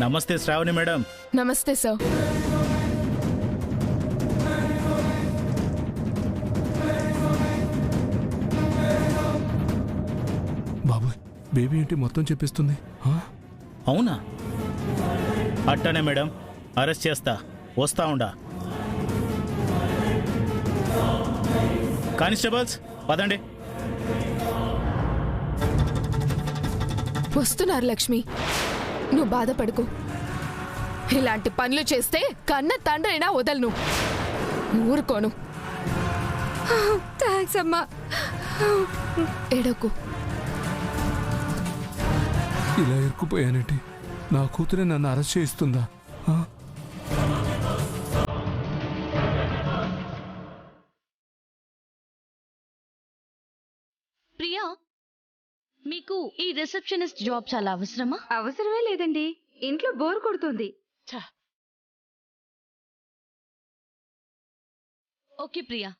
నమస్తే శ్రావణి మేడం. నమస్తే సార్. బాబు, బేబీ ఏంటి మొత్తం చెప్పిస్తుంది? అవునా? అట్టనే మేడం, అరెస్ట్ చేస్తా. వస్తా ఉండా. కానిస్టేబుల్స్ పదండి. వస్తున్నారు లక్ష్మి, నువ్వు బాధపడుకో. ఇలాంటి పనులు చేస్తే కన్న తండ్రైనా వదలను, ఊరుకోను. థ్యాంక్స్ అమ్మా. ఏడోకు. ఇలా ఇరుక్కుపోయానేంటి? నా కూతురే నన్ను అరెస్ట్ చేయిస్తుందా? ప్రియా, మీకు ఈ రిసెప్షనిస్ట్ జాబ్ చాలా అవసరమా? అవసరమే లేదండి, ఇంట్లో బోర్ కొడుతుంది. ఓకే ప్రియా.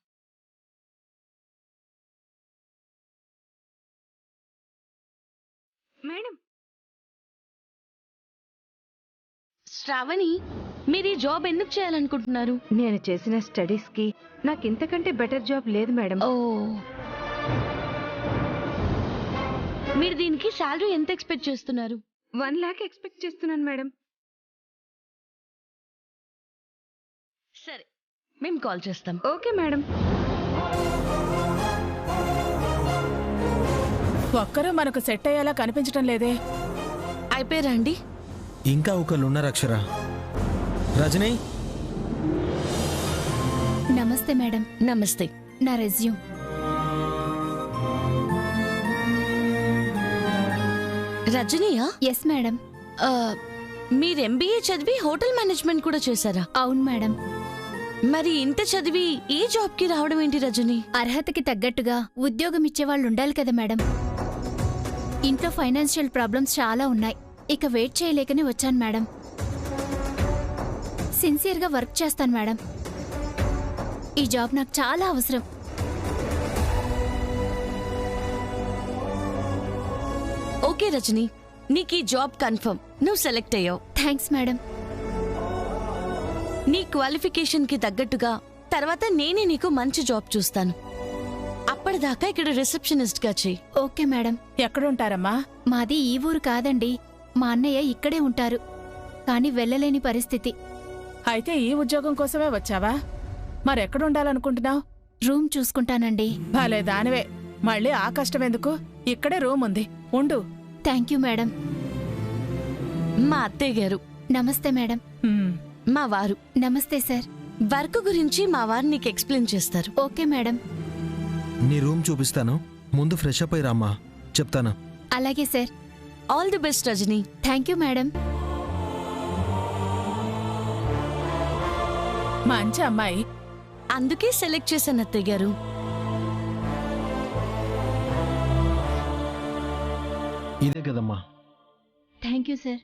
మేడం, శ్రావణి, మీరు ఈ జాబ్ ఎందుకు చేయాలనుకుంటున్నారు? నేను చేసిన స్టడీస్ కి నాకు ఇంతకంటే బెటర్ జాబ్ లేదు మేడం. ఓ, మీరు దీనికి శాలరీ ఎంత ఎక్స్పెక్ట్ చేస్తున్నారు? 1 lakh ఎక్స్పెక్ట్ చేస్తున్నాను మేడం. సరే, మేము కాల్ చేస్తాం. Okay madam. ఒక్కరూ మనకు సెట్ అయ్యేలా కనిపించడం లేదే. అయిపోయారా అండి? ఇంకా ఒకళ్ళు ఉన్నారు అక్షర. రజనీ. నమస్తే మేడం. నమస్తే. నా రెజ్యూమ్. రజనీయా? Yes madam. మీరు ఎంబీఏ చదివి హోటల్ మేనేజ్మెంట్ కూడా చేశారా? అవును మేడం. మరి ఇంత చదివి ఈ జాబ్ కి రావడం ఏంటి రజనీ? అర్హతకి తగ్గట్టుగా ఉద్యోగం ఇచ్చేవాళ్ళు ఉండాలి కదా మేడం. ఇంట్లో ఫైనాన్షియల్ ప్రాబ్లమ్స్ చాలా ఉన్నాయి. ఇక వెయిట్ చేయలేకనే వచ్చాను మేడం. సిన్సియర్గా వర్క్ చేస్తాను మేడం. ఈ జాబ్ నాకు చాలా అవసరం. ఓకే రజనీ, నీకు ఈ జాబ్ కన్ఫర్మ్. నువ్వు సెలెక్ట్ అయ్యావు. Thanks madam. నీ క్వాలిఫికేషన్ కి తగ్గట్టుగా తర్వాత నేనే నీకు మంచి జాబ్ చూస్తాను. అప్పటిదాకా ఇక్కడ రిసెప్షనిస్ట్ గా చెయ్యి. Okay madam. ఎక్కడుంటారమ్మా? మాది ఈ ఊరు కాదండి. మా అన్నయ్య ఇక్కడే ఉంటారు, కానీ వెళ్ళలేని పరిస్థితి. అయితే ఈ ఉద్యోగం కోసమే వచ్చావా? మరెక్కడుండాలనుకుంటున్నావు? రూమ్ చూసుకుంటానండి. భలే దానివే, మళ్ళీ ఆ కష్టం ఎందుకు? ఇక్కడే రూమ్ ఉంది, ఉండు. Thank you madam. మా అత్తయ్య గారు. నమస్తే మేడం. మా వారు. నమస్తే సార్. వర్క్ గురించి మా వారు నీకు ఎక్స్ప్లెయిన్ చేస్తారు. Okay madam. నీ రూమ్ చూపిస్తాను, ముందు ఫ్రెష్ అప్ అయి రామ్మా, చెప్తాను. అలాగే sir. All the best Rajani. Thank you madam. మంచి అమ్మాయి, అందుకే సెలెక్ట్ చేశాను అత్తయ్య గారు. ఇదే కదమ్మా. Thank you sir.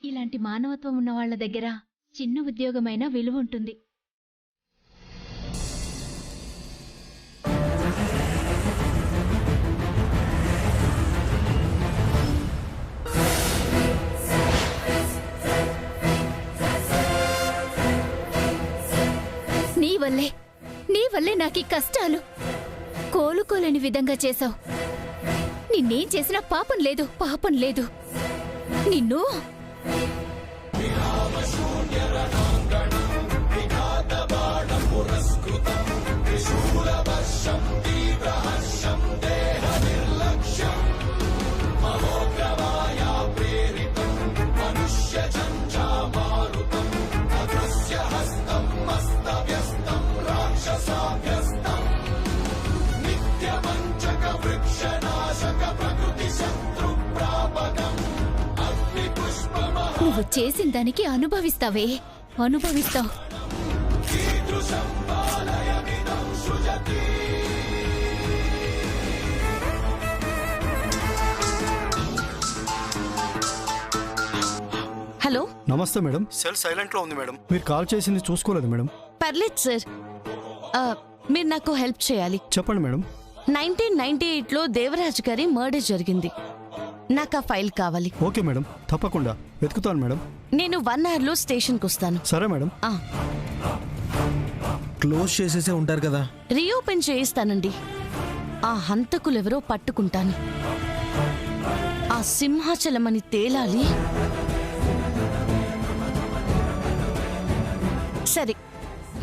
ఇలాంటి మానవత్వం ఉన్న వాళ్ళ దగ్గర చిన్న ఉద్యోగమైనా విలువ ఉంటుంది. నీ వల్లే నాకు ఈ కష్టాలు. కోలుకోలేని విధంగా చేశావు. నిన్నేం చేసినా పాపం లేదు. నిన్ను నువ్వు చేసిన దానికి అనుభవిస్తావు. నమస్తే మేడం. సెల్ సైలెంట్లో ఉంది మేడం. మీరు కాల్ చేసింది చూసుకోలేదు మేడం. పర్లేదు సార్. మీరు నాకు హెల్ప్ చేయాలి. చెప్పండి మేడం. 1998లో దేవరాజ్ గారి మర్డర్ జరిగింది. నాకు ఆ ఫైల్ కావాలి. ఓకే మేడం, తప్పకుండా వెతుకుతాను మేడం. నేను 1 అవర్లో స్టేషన్కి వస్తాను. సరే మేడం. క్లోజ్ చేసేసే ఉంటారు కదా. రీఓపెన్ చేయిస్తానండి. ఆ హంతకులెవరో పట్టుకుంటాను. ఆ సింహాచలమని తేలాలి. సరే,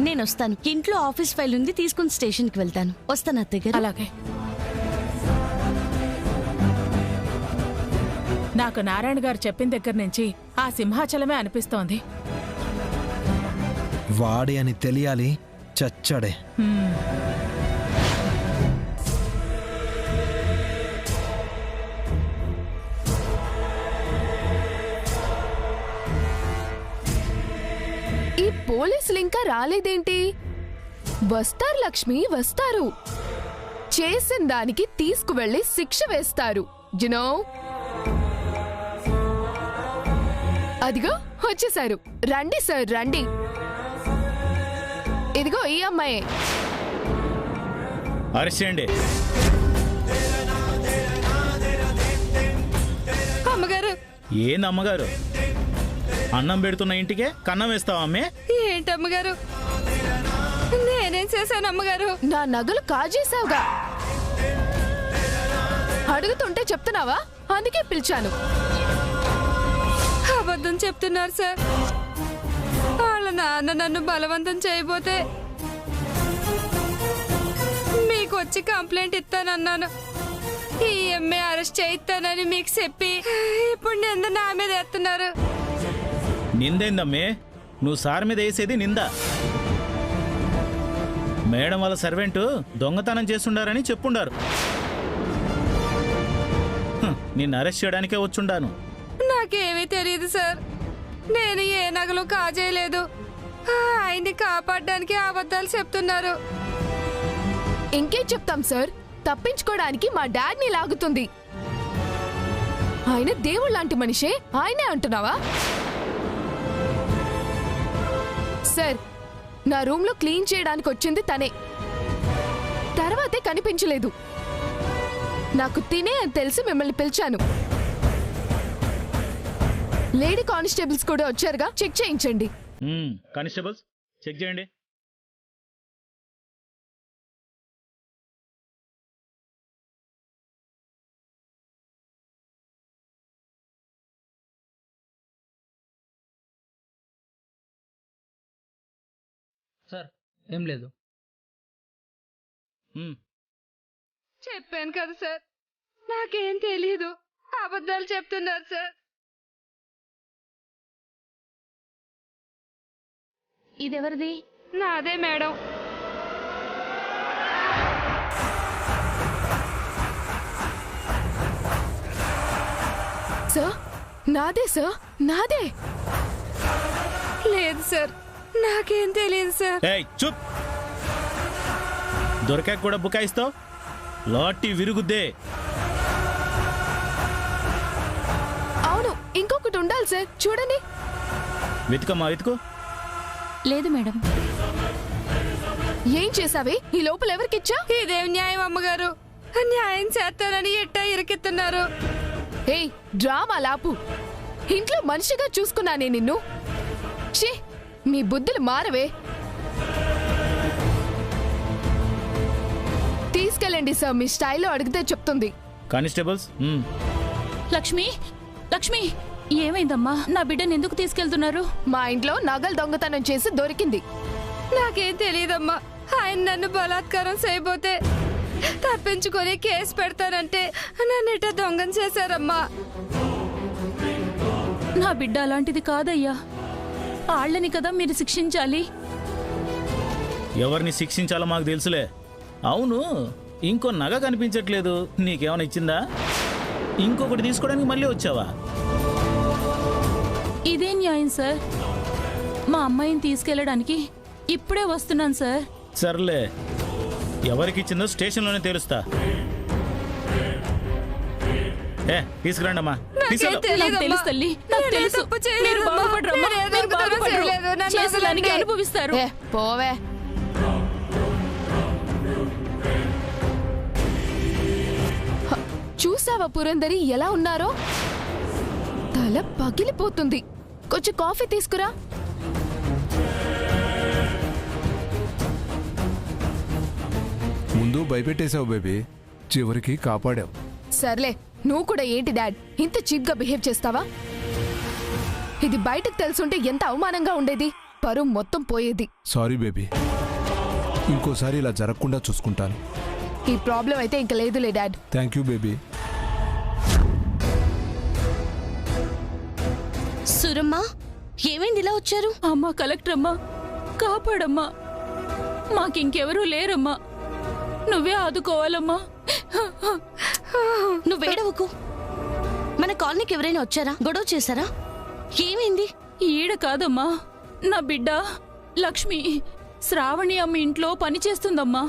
నేను వస్తాను. ఇంట్లో ఆఫీస్ ఫైల్ ఉంది, తీసుకుని స్టేషన్కి వెళ్తాను. వస్తాను అత్తయ్య గారు. అలాగే. నాకు నారాయణ గారు చెప్పిన దగ్గర నుంచి ఆ సింహాచలమే అనిపిస్తోంది. వాడి అని తెలియాలి, చచ్చాడే. ఈ పోలీసులు ఇంకా రాలేదేంటి? వస్తారు లక్ష్మి, వస్తారు. చేసిన దానికి తీసుకువెళ్ళి శిక్ష వేస్తారు. యునో, అదిగో వచ్చేసారు. రండి సార్, రండి. ఇదిగో ఈ అమ్మాయే. అరెస్ట్ చేయండి. అమ్మగారు. ఏంది అమ్మగారు? అన్నం పెడుతున్న ఇంటికే కన్నం వేస్తావా అమ్మే? ఏంటమ్మగారు, నేనేం చేశాను అమ్మగారు? నా నగలు కాజేశావుగా. అడుగుతుంటే చెప్తున్నావా? అందుకే పిలిచాను. అబద్ధం చెప్తున్నారు సార్. వాళ్ళ నాన్న నన్ను బలవంతం చేయబోతే మీకు వచ్చి కంప్లైంట్ ఇస్తానన్నాను. ఈ ఎంఏ అరెస్ట్ చేయిస్తానని మీకు చెప్పి ఇప్పుడు నింద నా మీద ఎత్తున్నారు. నిందేందమ్మే? నువ్వు సార్ మీద వేసేది నింద. మేడం వాళ్ళ సర్వెంట్ దొంగతనం చేస్తుండారని చెప్పుండారు. నిన్ను అరెస్ట్ చేయడానికే వచ్చుండాను. నాకేమీ తెలియదు సార్. నేను ఏ నగలు కాజేయలేదు. ఆయన్ని కాపాడడానికి అబద్ధాలు చెప్తున్నారు. ఇంకేం చెప్తాం సార్? తప్పించుకోవడానికి మా డాడ్ని లాగుతుంది. ఆయన దేవుళ్ళ లాంటి మనిషే, ఆయనే అంటున్నావా? సార్, నా రూమ్ లో క్లీన్ చేయడానికి వచ్చింది తనే. తర్వాతే కనిపించలేదు. నాకు తినే అని తెలిసి మిమ్మల్ని పిలిచాను. లేడీ కానిస్టేబుల్స్ కూడా వచ్చారుగా, చెక్ చేయించండి. కానిస్టేబుల్స్ చెక్ చేయండి. సార్ ఏం లేదు. చెప్పాను కదా సార్, నాకేం తెలీదు. అబద్ధాలు చెప్తున్నారు సార్. ఇదెవరిది? నాదే మేడం. సార్, నాదే సార్, నాదే. లేదు సార్, నాకేం తెలియదు సార్. ఏయ్ చూప్. దొరికాక కూడా బుకాయిస్తావు? లాటి విరుగుద్దే. అవును, ఇంకొకటి ఉండాలి సార్, చూడండి. వెతుకమ్మా, వెతుకు. లేదు మేడం. ఏం చేసావే? ఈ లోపల ఎవరికిచ్చా? ఇదేం న్యాయం అమ్మగారు? న్యాయం చేస్తానని ఎట్టా ఇరికిస్తున్నారు. ఏయ్, డ్రామా లాపు. ఇంట్లో మనిషిగా చూసుకున్నానే నిన్ను. ఛీ, మీ బుద్ధులు మారవే. తీసుకెళ్ళండి సార్, మీ స్టైల్లో అడిగితే చెప్తుంది. కానిస్టేబుల్స్. లక్ష్మి, లక్ష్మి, ఏమైందమ్మా? నా బిడ్డను ఎందుకు తీసుకెళ్తున్నారు? మా ఇంట్లో నగలు దొంగతనం చేసి దొరికింది. నాకేం తెలియదమ్మా. ఆయన నన్ను బలాత్కారం చేయబోతే తప్పించుకొని కేసు పెడతానంటే నన్ను ఇట్లా దొంగం చేశారమ్మా. నా బిడ్డ అలాంటిది కాదయ్యా. ఆళ్ళని కదా మీరు శిక్షించాలి. ఎవరిని శిక్షించాలో మాకు తెలుసులే. అవును, ఇంకో నగ కనిపించట్లేదు. నీకేమైనా ఇచ్చిందా? ఇంకొకటి తీసుకోవడానికి మళ్ళీ వచ్చావా? ఇదే న్యాయం సార్. మా అమ్మాయిని తీసుకెళ్ళడానికి ఇప్పుడే వస్తున్నాను సార్. సర్లే, ఎవరికిచ్చిందో స్టేషన్లోనే తెలుస్తా. తీసుకురండి అమ్మా. నా నిశాల, తెలుసు తల్లి, నాకు తెలుసు. మీరు బాగుపడరమ్మా, మీరు బాగుపడరు. చేసేదానికి అనుభవిస్తారు. పోవే. చూసావా పురందరి ఎలా ఉన్నారో? తల పగిలిపోతుంది. కొంచెం కాఫీ తీసుకురా. ముందు భయపెట్టేశావు బేబీ, చివరికి కాపాడావు. సర్లే, నువ్వు కూడా ఏంటి డాడ్ ఇంత చీప్ గా బిహేవ్ చేస్తావా? ఇది బయటకు తెలుసుంటే ఎంత అవమానంగా ఉండేది. పరువు మొత్తం పోయేది. సారీ బేబీ, ఇంకోసారి ఇలా జరగకుండా చూసుకుంటాను. ఈ ప్రాబ్లం అయితే ఇంక లేదులే dad. Thank you baby. Suramma, ఏమైంది ఇలా వచ్చారు? అమ్మా కలెక్టర్ అమ్మా, కాపాడమ్మా. మాకింకెవరూ లేరమ్మా, నువ్వే ఆదుకోవాలమ్మా. నువ్వేడవకు. మన కాలనీకి ఎవరైనా వచ్చారా? గొడవ చేశారా? ఏమైంది? ఈడ కాదమ్మా, నా బిడ్డ లక్ష్మి శ్రావణి అమ్మ ఇంట్లో పని చేస్తుందమ్మా.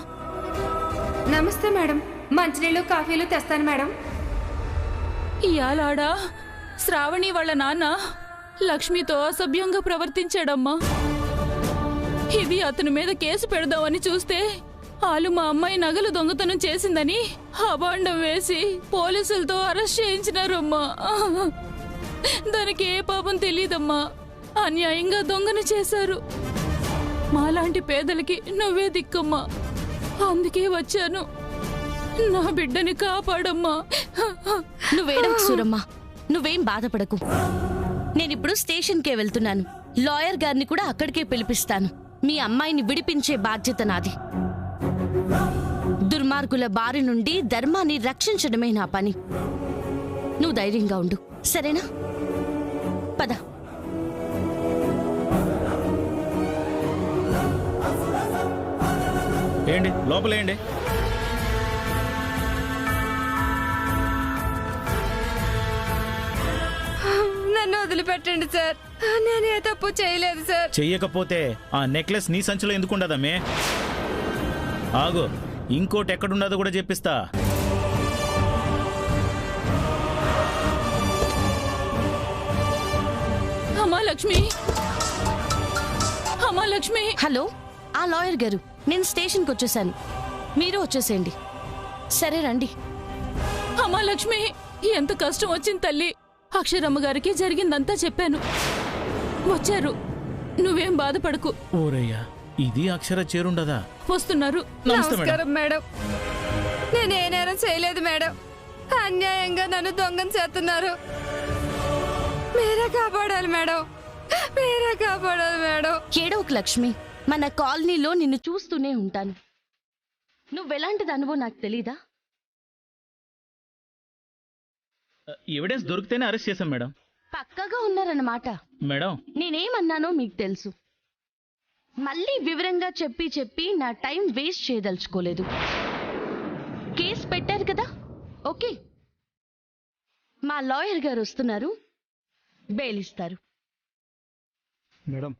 నమస్తే మేడం, మంచినీళ్ళు కాఫీలు తెస్తాను మేడం. ఇయాలాడా శ్రావణి వాళ్ళ నాన్న లక్ష్మితో అసభ్యంగా ప్రవర్తించాడమ్మా. ఇది అతని మీద కేసు పెడదామని చూస్తే వాళ్ళు మా అమ్మాయి నగలు దొంగతనం చేసిందని అబాండం వేసి పోలీసులతో అరెస్ట్ చేయించినారమ్మా. దానికి ఏ పాపం తెలీదమ్మా, అన్యాయంగా దొంగను చేశారు. మాలాంటి పేదలకి నువ్వే దిక్కమ్మా, అందుకే వచ్చాను. నా బిడ్డని కాపాడమ్మా. నువ్వేడవకు సూరమ్మా, నువ్వేం బాధపడకు. నేనిప్పుడు స్టేషన్కే వెళ్తున్నాను. లాయర్ గారిని కూడా అక్కడికే పిలిపిస్తాను. మీ అమ్మాయిని విడిపించే బాధ్యత నాది. దుర్మార్గుల బారి నుండి ధర్మాన్ని రక్షించడమే నా పని. నువ్వు ధైర్యంగా ఉండు, సరేనా? పద. ఏంటి లోపలేండి. నన్ను వదిలిపెట్టండి సార్, నేనే తప్పు చేయలేదు సార్. చెయ్యకపోతే ఆ నెక్లెస్ నీ సంచిలో ఎందుకుండదమ్మే? ఆగు, ఇంకోటి ఎక్కడుండదో కూడా చెప్పిస్తా. అమ్మా లక్ష్మి, అమ్మా లక్ష్మి. హలో, ఆ లాయర్ గారు, నేను స్టేషన్కి వచ్చేసాను. మీరు వచ్చేసేయండి. సరే రండి. అమ్మా లక్ష్మి, ఎంత కష్టం వచ్చింది తల్లి. అక్షరమ్మ గారికి జరిగిందంతా చెప్పాను, వచ్చారు. నువ్వేం బాధపడకు. ఓరయ్యా, ఇది అక్షర చేరుండదా? వస్తున్నారు. నమస్కారం మేడం. నేనే నేరం చేయలేదు మేడం. అన్యాయంగా నన్ను దొంగను చేస్తున్నారు. మీరే కాపాడాలి మేడం, మీరే కాపాడాలి మేడం. ఏడవకు లక్ష్మి, మన కాలనీలో నిన్ను చూస్తూనే ఉంటాను. నువ్వెలాంటిది అనుభవం నాకు తెలీదా? ఎవిడెన్స్ దొరికితేనే అరెస్ట్ చేశాం మేడం. పక్కాగా ఉన్నారన్నమాట. మేడం, నేనేమన్నానో మీకు తెలుసు. మళ్ళీ వివరంగా చెప్పి చెప్పి నా టైం వేస్ట్ చేయదలుచుకోలేదు. కేసు పెట్టారు కదా, ఓకే. మా లాయర్ గారు వస్తున్నారు, బెయిల్ ఇస్తారు. మేడం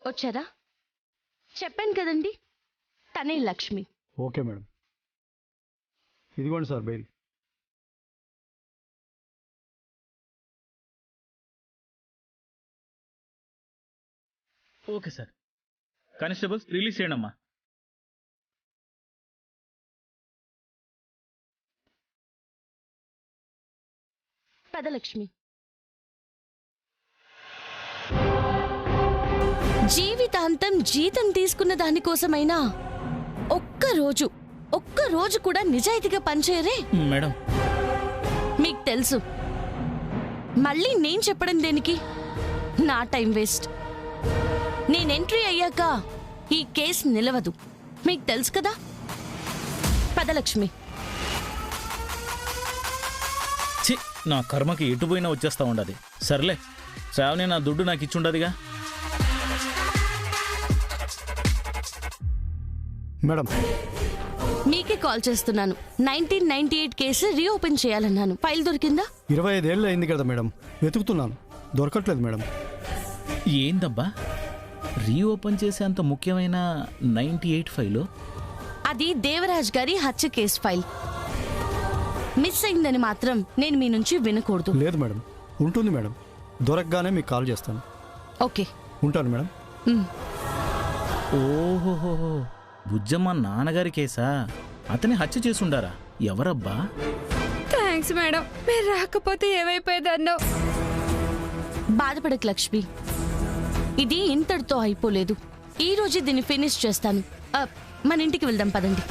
వచ్చారా? చెప్పాను కదండి, తనే లక్ష్మి. ఓకే మేడం, ఇదిగోండి sir bail. Okay sir. Constables release చేయండి అమ్మా. పదలక్ష్మి. జీవితాంతం జీతం తీసుకున్న దానికోసమైనా ఒక్క రోజు కూడా నిజాయితీగా పనిచేయరే? మేడం, మీకు తెలుసు. మళ్ళీ నేను చెప్పడం దేనికి? నా టైం వేస్ట్. నేను ఎంట్రీ అయ్యాక ఈ కేసు నిలవదు, మీకు తెలుసు కదా. పదలక్ష్మి. ఛీ, నా కర్మకి ఎటు పోయినా వచ్చేస్తా ఉండదు. సర్లే, శ్రావణి నా దుడ్డు నాకు ఇచ్చుండదుగా. మేడం, మీకే కాల్ చేస్తున్నాను. 1998 కేసు రీఓపెన్ చేయాలన్నాను. ఫైల్ దొరికిందా? 25 ఏళ్ళు అయింది కదా మేడం, వెతుకుతున్నాను, దొరకట్లేదు మేడం. ఏందబ్బా, రీఓపెన్ చేసేంత ముఖ్యమైన 98 ఫైలు? అది దేవరాజ్ గారి హత్య కేసు ఫైల్. మిస్ అయిందని మాత్రం నేను మీ నుంచి వినకూడదు. లేదు మేడం, ఉంటుంది మేడం. దొరకగానే మీకు కాల్ చేస్తాను. ఓకే. ఉంటాను మేడం. ఓహోహో, బుజ్జమ్మ నాన్నగారి కేసా? అతని హత్య చేసుండారా? ఎవరబ్బా? థ్యాంక్స్ మేడం, మీరు రాకపోతే ఏమైపోయేదన్నో. బాధపడకు లక్ష్మి, ఇది ఇంతటితో అయిపోలేదు. ఈ రోజు దీన్ని ఫినిష్ చేస్తాను. మన ఇంటికి వెళ్దాం పదండి.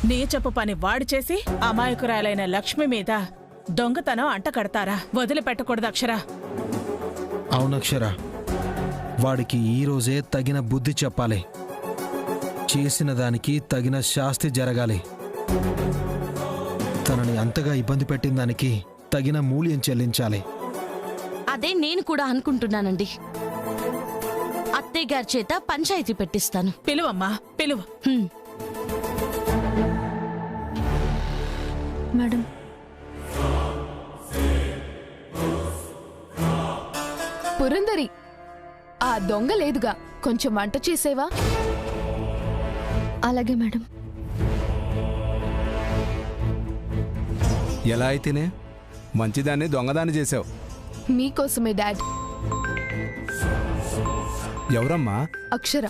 నీ చెప్పు పని వాడు చేసి అమాయకురాలైన లక్ష్మి మీద దొంగతనం అంట కడతారా? వదిలిపెట్టకూడదు అక్షర. అవునక్షర, వాడికి ఈరోజే తగిన బుద్ధి చెప్పాలి. చేసిన దానికి తగిన శాస్తి జరగాలి. తనని అంతగా ఇబ్బంది పెట్టిన దానికి తగిన మూల్యం చెల్లించాలి. అదే నేను కూడా అనుకుంటున్నానండి. అత్తయ్య గారి చేత పంచాయతీ పెట్టిస్తాను. పిలువమ్మా, పిలువు. మేడం, పురందరి, ఆ దొంగ లేదుగా, కొంచెం వంట చేసేవా? అలాగే మేడం. ఎలా అయితేనే మంచిదాన్ని దొంగదాన్ని చేసావు. మీకోసమే డాడ్. ఎవరమ్మా? అక్షర.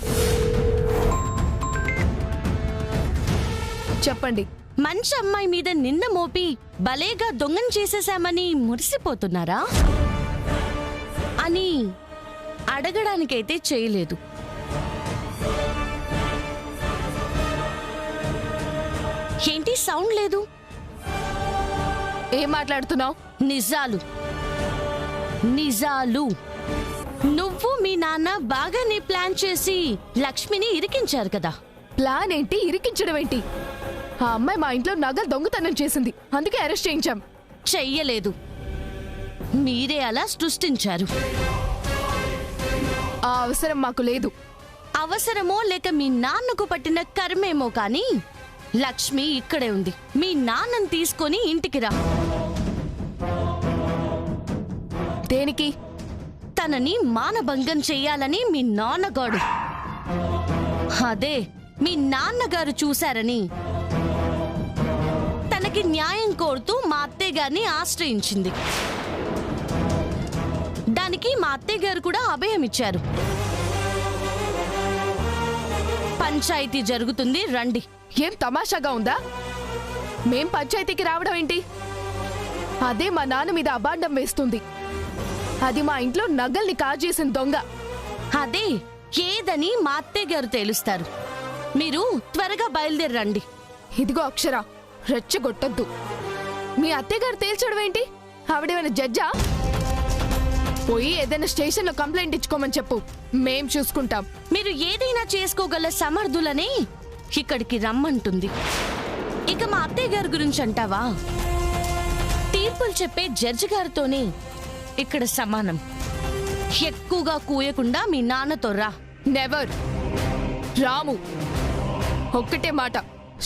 చెప్పండి. మంచి అమ్మాయి మీద నింద మోపి భలేగా దొంగను చేసేశామని మురిసిపోతున్నారా అని అడగడానికైతే చేయలేదు. ఏంటి సౌండ్ లేదు? ఏం మాట్లాడుతున్నావు? నిజాలు నిజాలు. నువ్వు మీ నాన్న బాగానే ప్లాన్ చేసి లక్ష్మిని ఇరికించారు కదా. ప్లాన్ ఏంటి, ఇరికించడం ఏంటి? ఆ అమ్మాయి మా ఇంట్లో నగలు దొంగతనం చేసింది, అందుకే అరెస్ట్ చేయించాం. చెయ్యలేదు, మీరే అలా సృష్టించారు. ఆ అవసరం మాకు లేదు. అవసరమో లేక మీ నాన్నకు పట్టిన కర్మేమో కానీ లక్ష్మి ఇక్కడే ఉంది. మీ నాన్నని తీసుకొని ఇంటికి రా. దేనికి? తనని మానభంగం చెయ్యాలని మీ నాన్నగాడు, అదే మీ నాన్నగారు చూశారని తనకి న్యాయం కోరుతూ మా అత్తయ్య గారిని ఆశ్రయించింది. దానికి మా అత్తయ్య గారు కూడా అభయం ఇచ్చారు. పంచాయతీ జరుగుతుంది, రండి. ఏం తమాషాగా ఉందా? మేం పంచాయతీకి రావడం ఏంటి? అదే మా నాన్న మీద అబాండం వేస్తుంది. అది మా ఇంట్లో నగల్ని కాజేసిన దొంగ. అదే ఏదని మా అత్తయ్య గారు తేలుస్తారు. మీరు త్వరగా బయలుదేరండి. ఇదిగో అక్షర, రెచ్చగొట్టొద్దు. మీ అత్తయ్య గారు తేల్చడం ఏంటి? ఆవిడేమైనా జడ్జా? పోయి ఏదైనా స్టేషన్లో కంప్లైంట్ ఇచ్చుకోమని చెప్పు, మేం చూసుకుంటాం. మీరు ఏదైనా చేసుకోగల సమర్థులనే ఇక్కడికి రమ్మంటుంది. ఇక మా అత్తయ్య గారి గురించి అంటావా? తీర్పులు చెప్పే జడ్జి గారితోనే ఇక్కడ సమానం. ఎక్కువగా కూయకుండా మీ నాన్నతో రా. నెవర్. రాము, ఒక్కటే మాట,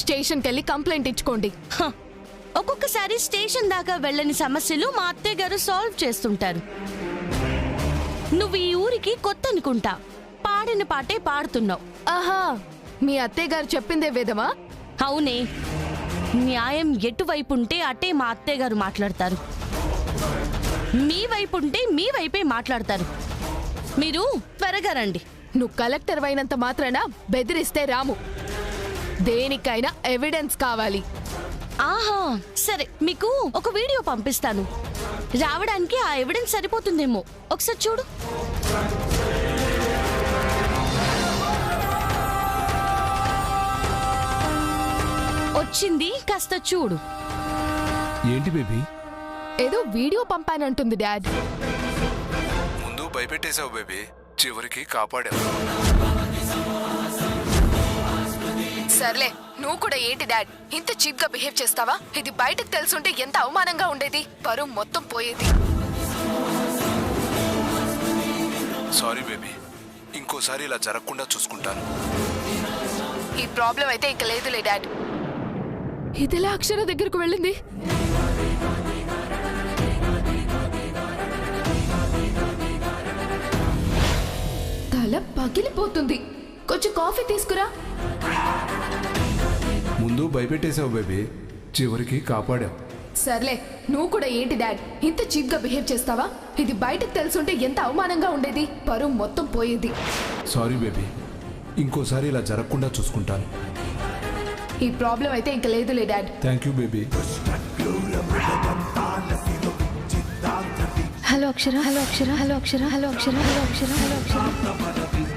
స్టేషన్కి వెళ్ళి కంప్లైంట్ ఇచ్చుకోండి. ఒక్కొక్కసారి స్టేషన్ దాకా వెళ్ళని సమస్యలు మా అత్తయ్య గారు సాల్వ్ చేస్తుంటారు. నువ్వు ఈ ఊరికి కొత్త అనుకుంటా, పాడిన పాటే పాడుతున్నావు. ఆహా, మీ అత్తయ్య గారు చెప్పిందే వేదమా? అవునే, న్యాయం ఎటువైపు ఉంటే అటే మా అత్తయ్య గారు మాట్లాడతారు. మీ వైపు ఉంటే మీ వైపే మాట్లాడతారు. మీరు త్వరగా రండి. నువ్వు కలెక్టర్ అయినంత మాత్రాన బెదిరిస్తే రాము. దేనికైనా ఎవిడెన్స్ కావాలి. ఆహా, సరే, మీకు ఒక వీడియో పంపిస్తాను. రావడానికి ఆ ఎవిడెన్స్ సరిపోతుందేమో. ఒకసారి చూడు. వచ్చింది, కాస్త చూడు. ఏంటి బేబీ? ఏదో వీడియో పంపానంటుంది డాడ్. ముందు భయపెట్టేశావు బేబీ, చివరికి కాపాడావు. సర్లే, నువ్వు కూడా ఏంటి డాడ్ ఇంత చీప్ గా బిహేవ్ చేస్తావా? ఇది బయటకు తెలుసుంటే ఎంత అవమానంగా ఉండేది. పరువు మొత్తం పోయేది. సారీ బేబీ, ఇంకోసారి ఇలా జరగకుండా చూసుకుంటాను. ఈ ప్రాబ్లం అయితే ఇక లేదులే డాడ్. ఇదిలా అక్షర దగ్గరకు వెళ్ళింది. తల పగిలిపోతుంది. కొంచెం కాఫీ తీసుకురా. ముందు భయపెట్టేశావు బేబీ, చివరికి కాపాడావు. సర్లే, నువ్వు కూడా ఏంటి డాడ్ ఇంత చీప్ గా బిహేవ్ చేస్తావా? ఇది బయటకు తెలుసుంటే ఎంత అవమానంగా ఉండేది, పరువు మొత్తం పోయేది. సారీ బేబీ, ఇంకోసారి ఇలా జరగకుండా చూసుకుంటాను. ఈ ప్రాబ్లం అయితే ఇంకా లేదులే dad. Thank you baby. Hello Akshara, hello Akshara, hello Akshara, hello Akshara, hello Akshara, hello Akshara.